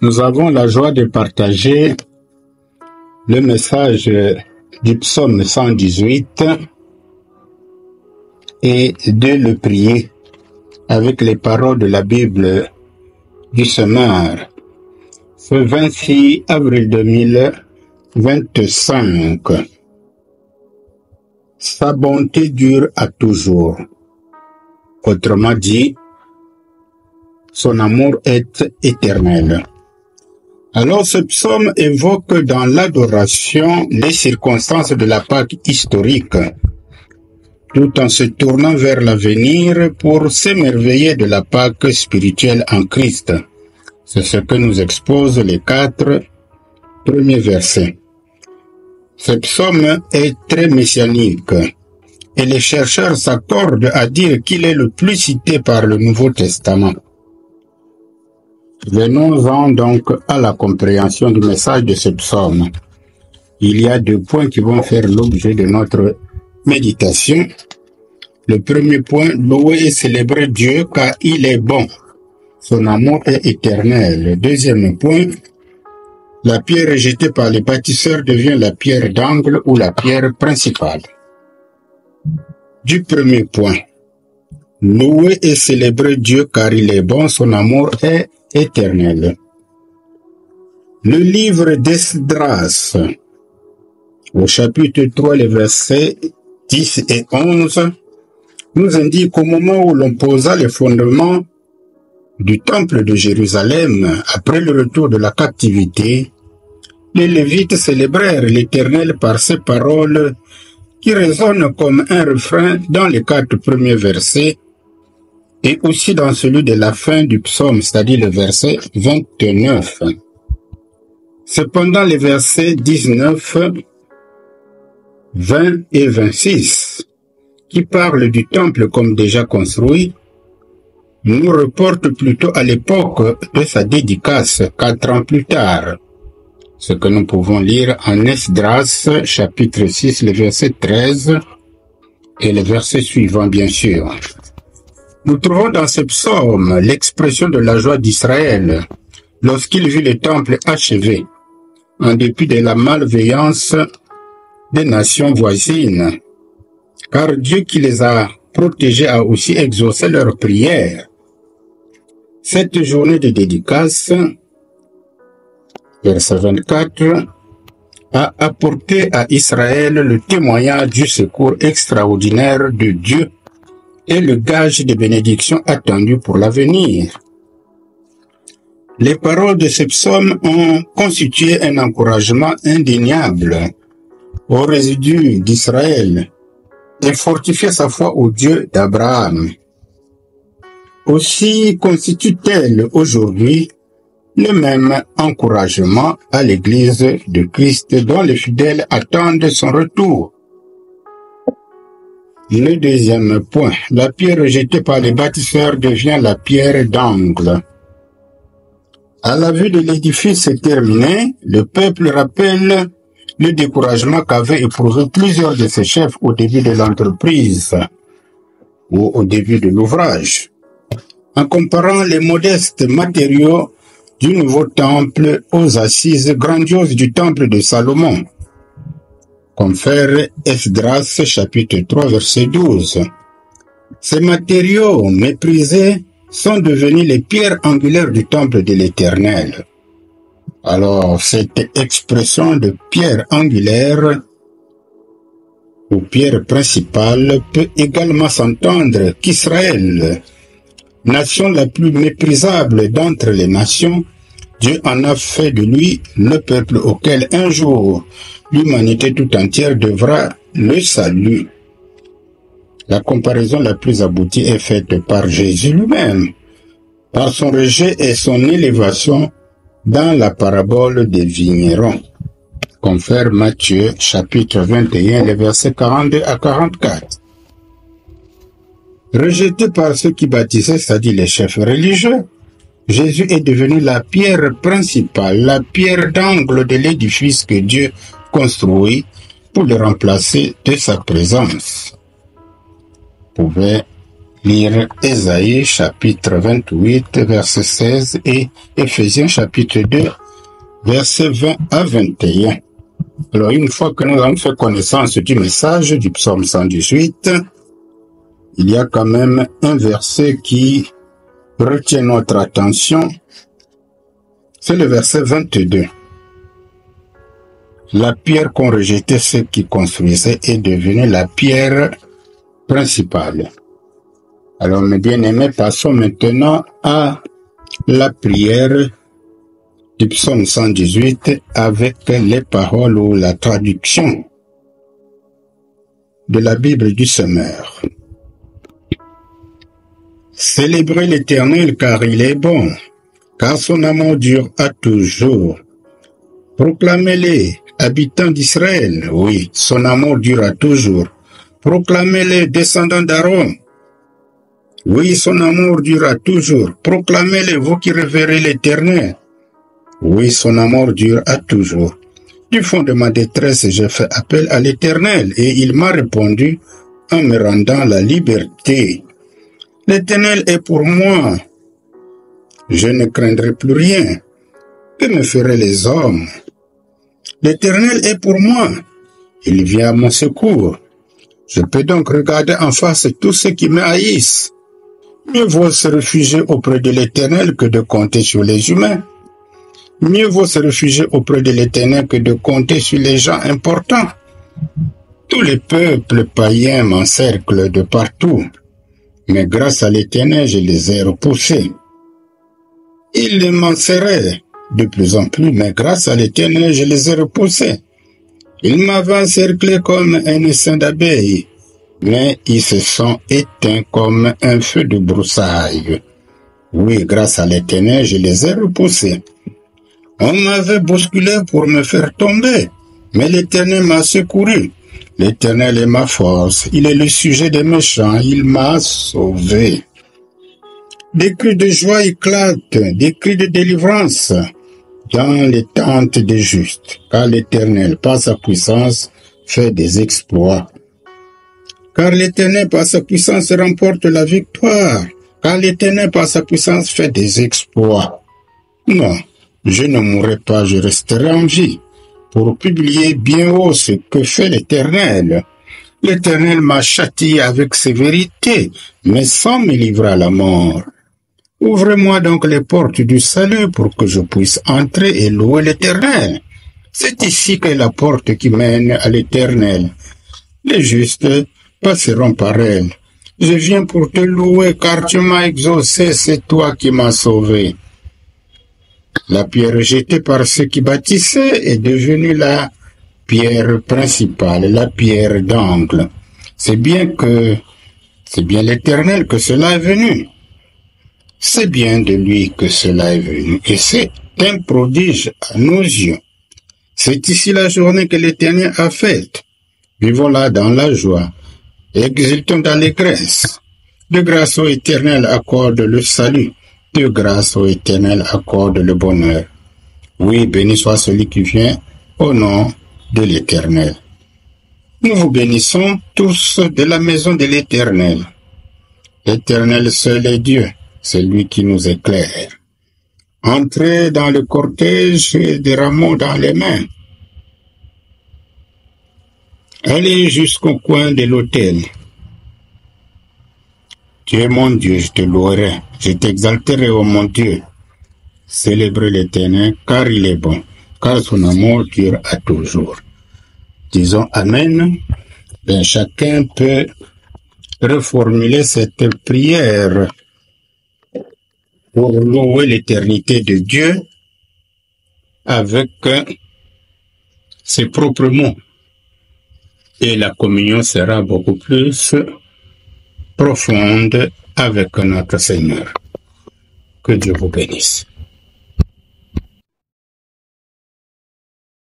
Nous avons la joie de partager le message du psaume 118 et de le prier avec les paroles de la Bible du Semeur. Ce 26 avril 2025. Sa bonté dure à toujours. Autrement dit, son amour est éternel. Alors ce psaume évoque dans l'adoration les circonstances de la Pâque historique, tout en se tournant vers l'avenir pour s'émerveiller de la Pâque spirituelle en Christ. C'est ce que nous exposent les 4 premiers versets. Ce psaume est très messianique et les chercheurs s'accordent à dire qu'il est le plus cité par le Nouveau Testament. Venons-en donc à la compréhension du message de ce psaume. Il y a 2 points qui vont faire l'objet de notre méditation. Le premier point, louer et célébrer Dieu car il est bon. Son amour est éternel. Le deuxième point, la pierre rejetée par les bâtisseurs devient la pierre d'angle ou la pierre principale. Du premier point, louer et célébrer Dieu car il est bon, son amour est éternel. Le livre d'Esdras, au chapitre 3, les versets 10 et 11, nous indique qu'au moment où l'on posa les fondements du temple de Jérusalem, après le retour de la captivité, les Lévites célébrèrent l'Éternel par ces paroles qui résonnent comme un refrain dans les 4 premiers versets et aussi dans celui de la fin du psaume, c'est-à-dire le verset 29. Cependant, les versets 19, 20 et 26, qui parlent du temple comme déjà construit, nous reportent plutôt à l'époque de sa dédicace, 4 ans plus tard. Ce que nous pouvons lire en Esdras, chapitre 6, le verset 13 et le verset suivant, bien sûr. Nous trouvons dans ce psaume l'expression de la joie d'Israël lorsqu'il vit le temple achevé, en dépit de la malveillance des nations voisines, car Dieu qui les a protégés a aussi exaucé leurs prières. Cette journée de dédicace, verset 24, a apporté à Israël le témoignage du secours extraordinaire de Dieu et le gage de bénédiction attendu pour l'avenir. Les paroles de ce psaume ont constitué un encouragement indéniable aux résidus d'Israël et fortifié sa foi au Dieu d'Abraham. Aussi constitue-t-elle aujourd'hui le même encouragement à l'Église de Christ dont les fidèles attendent son retour. Le deuxième point, la pierre rejetée par les bâtisseurs devient la pierre d'angle. À la vue de l'édifice terminé, le peuple rappelle le découragement qu'avaient éprouvé plusieurs de ses chefs au début de l'entreprise ou au début de l'ouvrage. En comparant les modestes matériaux du nouveau temple aux assises grandioses du temple de Salomon, confère Esdras chapitre 3 verset 12. Ces matériaux méprisés sont devenus les pierres angulaires du temple de l'Éternel. Alors, cette expression de pierre angulaire ou pierre principale peut également s'entendre qu'Israël, nation la plus méprisable d'entre les nations, Dieu en a fait de lui le peuple auquel un jour l'humanité tout entière devra le salut. La comparaison la plus aboutie est faite par Jésus lui-même, par son rejet et son élévation dans la parabole des vignerons. Confère Matthieu, chapitre 21, les versets 42 à 44. Rejeté par ceux qui baptisaient, c'est-à-dire les chefs religieux, Jésus est devenu la pierre principale, la pierre d'angle de l'édifice que Dieu construit pour le remplacer de sa présence. Vous pouvez lire Ésaïe chapitre 28, verset 16 et Éphésiens chapitre 2, verset 20 à 21. Alors, une fois que nous avons fait connaissance du message du psaume 118, il y a quand même un verset qui retient notre attention. C'est le verset 22. La pierre qu'ont rejeté ceux qui construisaient est devenue la pierre principale. Alors, mes bien-aimés, passons maintenant à la prière du psaume 118 avec les paroles ou la traduction de la Bible du Semeur. Célébrez l'Éternel car il est bon, car son amour dure à toujours. Proclamez-les, habitants d'Israël, oui, son amour dure à toujours. Proclamez-les, descendants d'Aaron, oui, son amour dure à toujours. Proclamez-les, vous qui révérez l'Éternel, oui, son amour dure à toujours. Du fond de ma détresse, j'ai fait appel à l'Éternel, et il m'a répondu en me rendant la liberté. L'Éternel est pour moi. Je ne craindrai plus rien. Que me feraient les hommes? L'Éternel est pour moi. Il vient à mon secours. Je peux donc regarder en face tous ceux qui me haïssent. Mieux vaut se réfugier auprès de l'Éternel que de compter sur les humains. Mieux vaut se réfugier auprès de l'Éternel que de compter sur les gens importants. Tous les peuples païens m'encerclent de partout, mais grâce à l'Éternel, je les ai repoussés. Ils m'enserraient de plus en plus, mais grâce à l'Éternel, je les ai repoussés. Ils m'avaient encerclé comme un essaim d'abeilles, mais ils se sont éteints comme un feu de broussailles. Oui, grâce à l'Éternel, je les ai repoussés. On m'avait bousculé pour me faire tomber, mais l'Éternel m'a secouru. L'Éternel est ma force, il est le sujet des méchants, il m'a sauvé. Des cris de joie éclatent, des cris de délivrance dans les tentes des justes, car l'Éternel, par sa puissance, fait des exploits. Car l'Éternel, par sa puissance, remporte la victoire, car l'Éternel, par sa puissance, fait des exploits. Non. Je ne mourrai pas, je resterai en vie, pour publier bien haut ce que fait l'Éternel. L'Éternel m'a châtié avec sévérité, mais sans me livrer à la mort. Ouvrez-moi donc les portes du salut pour que je puisse entrer et louer l'Éternel. C'est ici qu'est la porte qui mène à l'Éternel. Les justes passeront par elle. Je viens pour te louer car tu m'as exaucé, c'est toi qui m'as sauvé. La pierre rejetée par ceux qui bâtissaient est devenue la pierre principale, la pierre d'angle. C'est bien l'Éternel que cela est venu. C'est bien de lui que cela est venu. Et c'est un prodige à nos yeux. C'est ici la journée que l'Éternel a faite. Vivons-la dans la joie. Exultons d'allégresse. De grâce au Éternel accorde le salut. De grâce au Éternel accorde le bonheur. Oui, béni soit celui qui vient au nom de l'Éternel. Nous vous bénissons tous de la maison de l'Éternel. L'Éternel seul est Dieu, c'est lui qui nous éclaire. Entrez dans le cortège des rameaux dans les mains. Allez jusqu'au coin de l'autel. Tu es mon Dieu, je te louerai, je t'exalterai, ô mon Dieu. Célébrez l'Éternel, car il est bon, car son amour dure à toujours. Disons Amen. Ben, chacun peut reformuler cette prière pour louer l'éternité de Dieu avec ses propres mots. Et la communion sera beaucoup plus profonde avec notre Seigneur. Que Dieu vous bénisse.